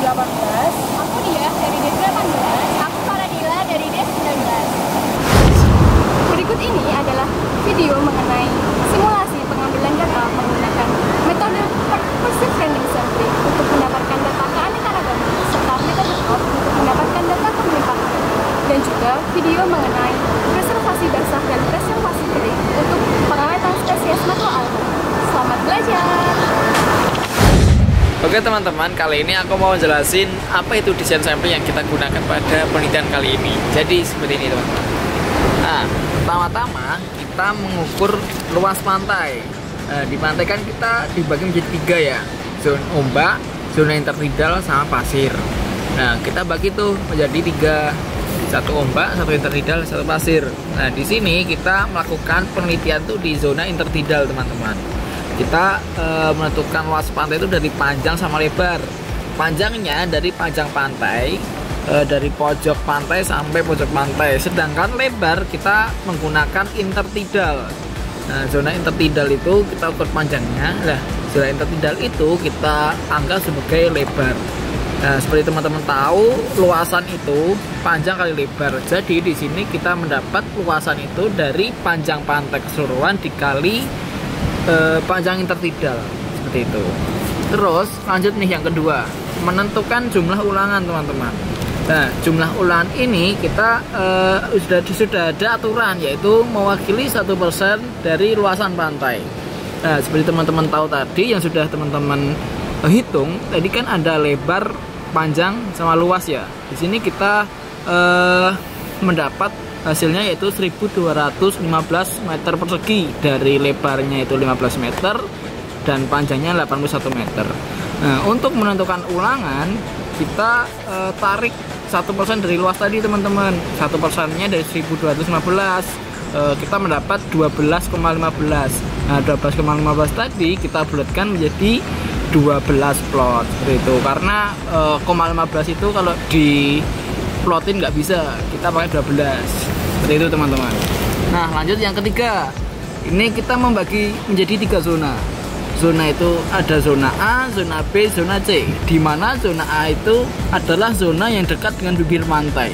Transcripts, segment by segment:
18. Aku dia dari D18. Aku Faradila dari D19. Berikut ini adalah video mengenai simulasi pengambilan data menggunakan metode Pervasive Random Sampling untuk mendapatkan data keanekaragaman serta metode plot untuk mendapatkan data kemelimpahan, dan juga video mengenai preservasi basah dan preservasi kering untuk pengawetan spesies makro alga. Selamat belajar! Oke teman-teman, kali ini aku mau jelasin apa itu desain sampling yang kita gunakan pada penelitian kali ini. Jadi seperti ini teman-teman. Nah, pertama-tama kita mengukur luas pantai. Di pantai kan kita dibagi menjadi 3 ya, zona ombak, zona intertidal, sama pasir. Nah, kita bagi tuh menjadi 3, satu ombak, satu intertidal, satu pasir. Nah, di sini kita melakukan penelitian tuh di zona intertidal teman-teman. Kita menentukan luas pantai itu dari panjang sama lebar. Panjangnya dari panjang pantai, dari pojok pantai sampai pojok pantai. Sedangkan lebar kita menggunakan intertidal. Nah, zona intertidal itu kita ukur panjangnya. Nah, zona intertidal itu kita anggap sebagai lebar. Nah, seperti teman-teman tahu, luasan itu panjang kali lebar. Jadi di sini kita mendapat luasan itu dari panjang pantai keseluruhan dikali panjang intertidal, seperti itu. Terus lanjut nih yang kedua, menentukan jumlah ulangan teman-teman. Nah, jumlah ulangan ini kita sudah ada aturan, yaitu mewakili 1% dari luasan pantai. Nah, seperti teman-teman tahu tadi, yang sudah teman-teman hitung tadi kan ada lebar, panjang, sama luas ya. Di sini kita mendapat hasilnya yaitu 1215 meter persegi. Dari lebarnya itu 15 meter dan panjangnya 81 meter. Nah, untuk menentukan ulangan kita tarik 1% dari luas tadi teman-teman. 1%-nya dari 1215, kita mendapat 12,15. Nah, 12,15 tadi kita bulatkan menjadi 12 plot seperti itu. Karena 0,15 itu kalau di plotin nggak bisa, kita pakai 12 seperti itu teman-teman. Nah, lanjut yang ketiga, ini kita membagi menjadi 3 zona. Zona itu ada zona A, zona B, zona C. Di mana zona A itu adalah zona yang dekat dengan bibir pantai,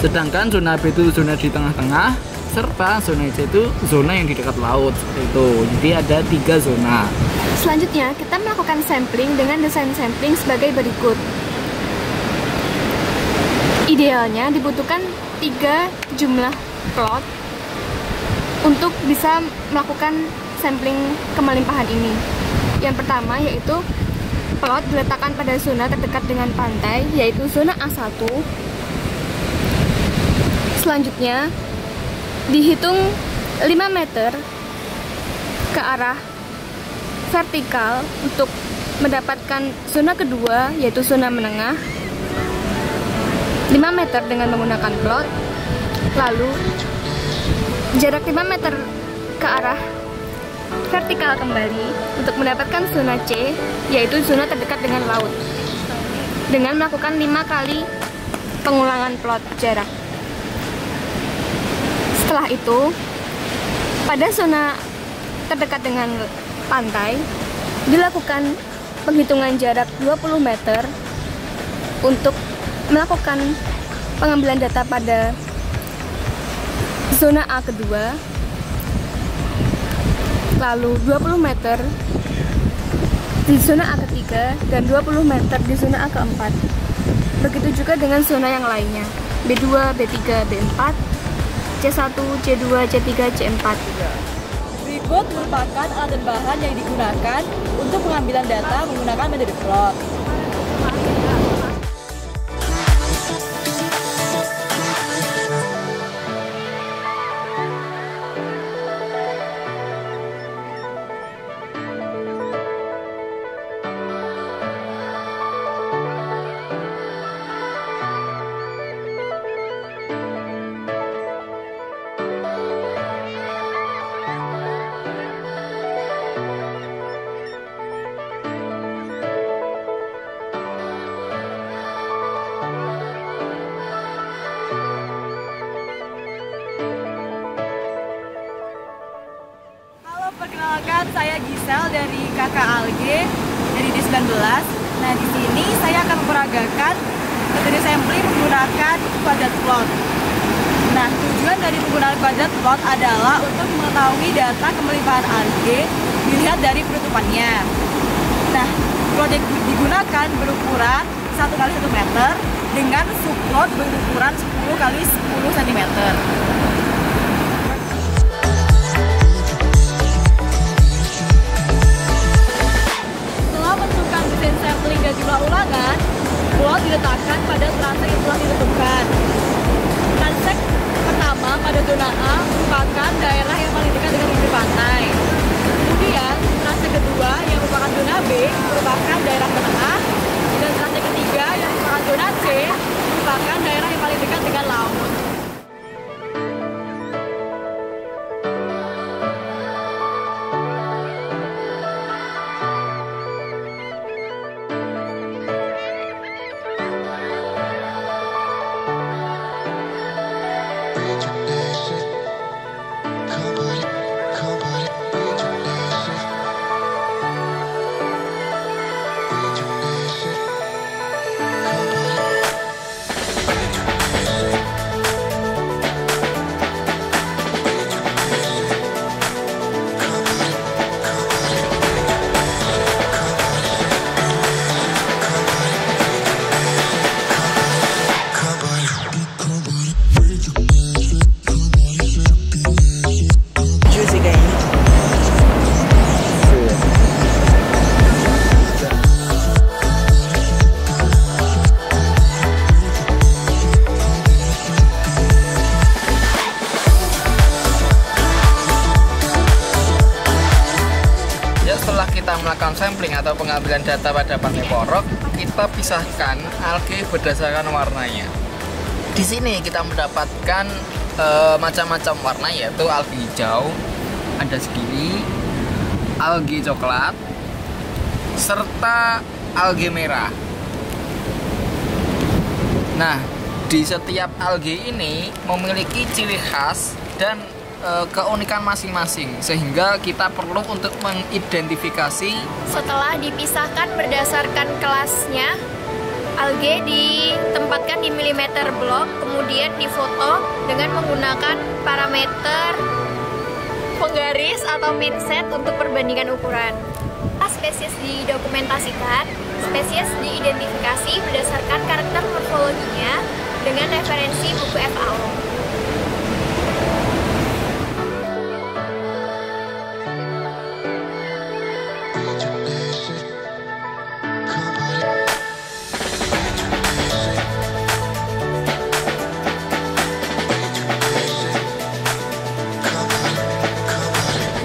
sedangkan zona B itu zona di tengah-tengah, serta zona C itu zona yang di dekat laut, seperti itu. Jadi ada 3 zona. Selanjutnya, kita melakukan sampling dengan desain sampling sebagai berikut. Idealnya dibutuhkan 3 jumlah plot untuk bisa melakukan sampling kemelimpahan ini. Yang pertama yaitu plot diletakkan pada zona terdekat dengan pantai, yaitu zona A1. Selanjutnya dihitung 5 meter ke arah vertikal untuk mendapatkan zona kedua, yaitu zona menengah, 5 meter dengan menggunakan plot. Lalu jarak 5 meter ke arah vertikal kembali untuk mendapatkan zona C, yaitu zona terdekat dengan laut, dengan melakukan 5 kali pengulangan plot jarak. Setelah itu, pada zona terdekat dengan pantai dilakukan penghitungan jarak 20 meter untuk melakukan pengambilan data pada zona A kedua, lalu 20 meter di zona A ketiga, dan 20 meter di zona A keempat. Begitu juga dengan zona yang lainnya, B2, B3, B4, C1, C2, C3, C4. Berikut merupakan alat dan bahan yang digunakan untuk pengambilan data menggunakan metode plot. Perkenalkan, saya Gisel dari KK Alge dari D19. Nah, di sini saya akan memperagakan metode sampling menggunakan quadrat plot. Nah, tujuan dari penggunaan quadrat plot adalah untuk mengetahui data kemelimpahan alge dilihat dari penutupannya. Nah, plot yang digunakan berukuran 1 kali 1 meter dengan subplot berukuran 10 kali 10 cm. Setelah menentukan desain sampling dan jumlah ulangan, plot diletakkan pada trase yang telah ditentukan. Trase pertama pada zona A merupakan daerah yang paling dekat dengan bibir pantai. Kemudian trase kedua yang merupakan zona B merupakan daerah menengah, dan trase ketiga yang merupakan zona C merupakan daerah yang paling dekat dengan laut. Melakukan sampling atau pengambilan data pada Pantai Porok, kita pisahkan alge berdasarkan warnanya. Di sini kita mendapatkan macam-macam warna, yaitu alge hijau, ada segini, alge coklat, serta alge merah. Nah, di setiap alge ini memiliki ciri khas dan keunikan masing-masing, sehingga kita perlu untuk mengidentifikasi. Setelah dipisahkan berdasarkan kelasnya, alge ditempatkan di milimeter blok, kemudian difoto dengan menggunakan parameter penggaris atau pinset untuk perbandingan ukuran. Spesies didokumentasikan, spesies diidentifikasi berdasarkan karakter morfologinya dengan referensi buku FAO.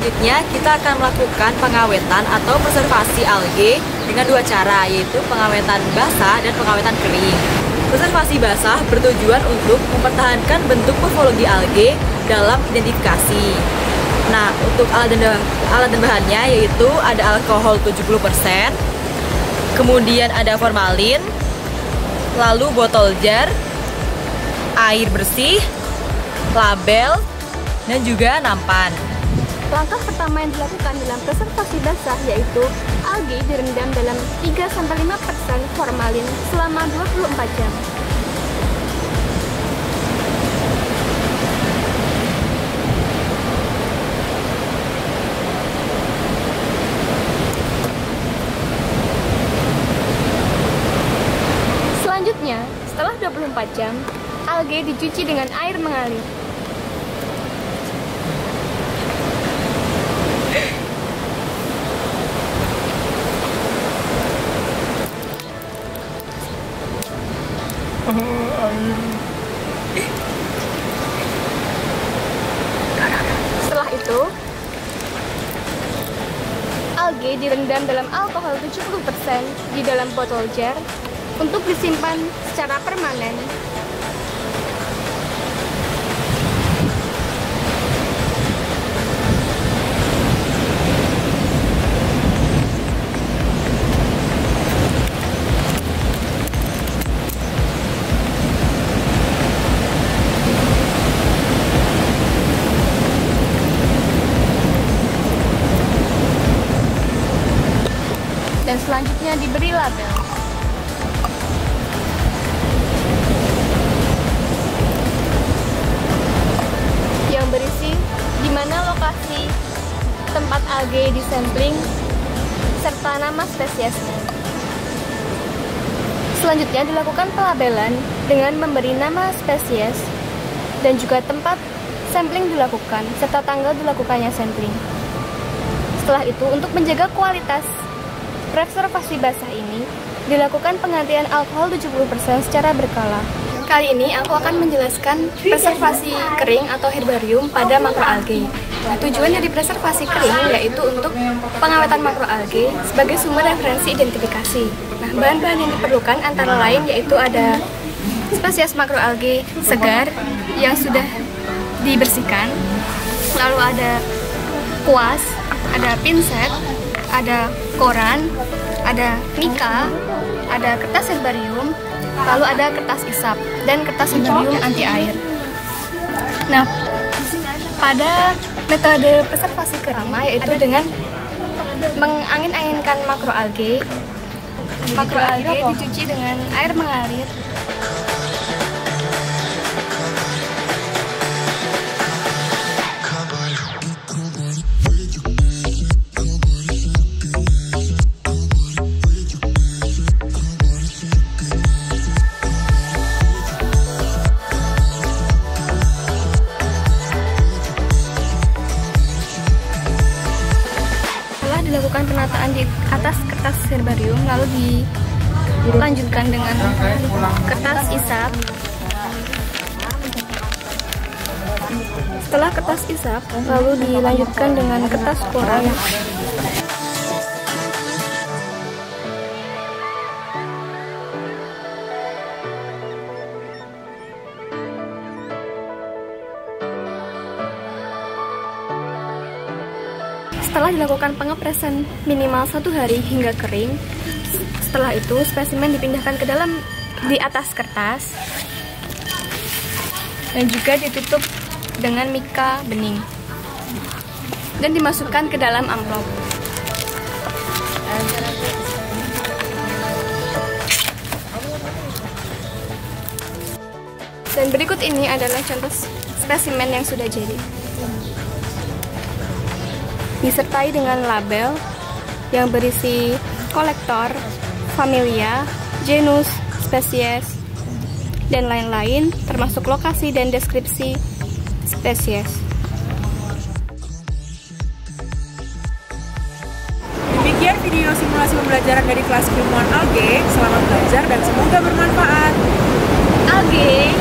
Selanjutnya, kita akan melakukan pengawetan atau konservasi alge dengan 2 cara, yaitu pengawetan basah dan pengawetan kering. Konservasi basah bertujuan untuk mempertahankan bentuk morfologi alge dalam identifikasi. Nah, untuk alat dan bahannya yaitu ada alkohol 70%, kemudian ada formalin, lalu botol jar, air bersih, label, dan juga nampan. Langkah pertama yang dilakukan dalam preservasi basah yaitu alge direndam dalam 3-5% formalin selama 24 jam. Selanjutnya, setelah 24 jam, alge dicuci dengan air mengalir. Setelah itu, alge direndam dalam alkohol 70% di dalam botol jar untuk disimpan secara permanen. Dan selanjutnya diberi label. algae di sampling serta nama spesiesnya. Selanjutnya dilakukan pelabelan dengan memberi nama spesies dan juga tempat sampling dilakukan serta tanggal dilakukannya sampling. Setelah itu, untuk menjaga kualitas preservasi basah ini, dilakukan penggantian alkohol 70% secara berkala. Kali ini aku akan menjelaskan preservasi kering atau herbarium pada makroalgae. Nah, tujuan dari preservasi kering yaitu untuk pengawetan makroalgae sebagai sumber referensi identifikasi. Nah, bahan-bahan yang diperlukan antara lain yaitu ada spesies makroalgae segar yang sudah dibersihkan, lalu ada kuas, ada pinset, ada koran, ada mika, ada kertas herbarium, lalu ada kertas isap dan kertas herbarium anti air. Nah, pada metode preservasi kering yaitu dengan mengangin-anginkan makroalgae. Makroalgae dicuci dengan air mengalir. Dilakukan penataan di atas kertas herbarium, lalu dilanjutkan dengan kertas isap. Setelah kertas isap, lalu dilanjutkan dengan kertas koran. Setelah dilakukan pengepresan minimal 1 hari hingga kering, setelah itu spesimen dipindahkan ke dalam di atas kertas dan juga ditutup dengan mika bening dan dimasukkan ke dalam amplop. Dan berikut ini adalah contoh spesimen yang sudah jadi. Disertai dengan label yang berisi kolektor, familia, genus, spesies, dan lain-lain, termasuk lokasi dan deskripsi spesies. Demikian video simulasi pembelajaran dari kelas keilmuan algae. Selamat belajar dan semoga bermanfaat. Algae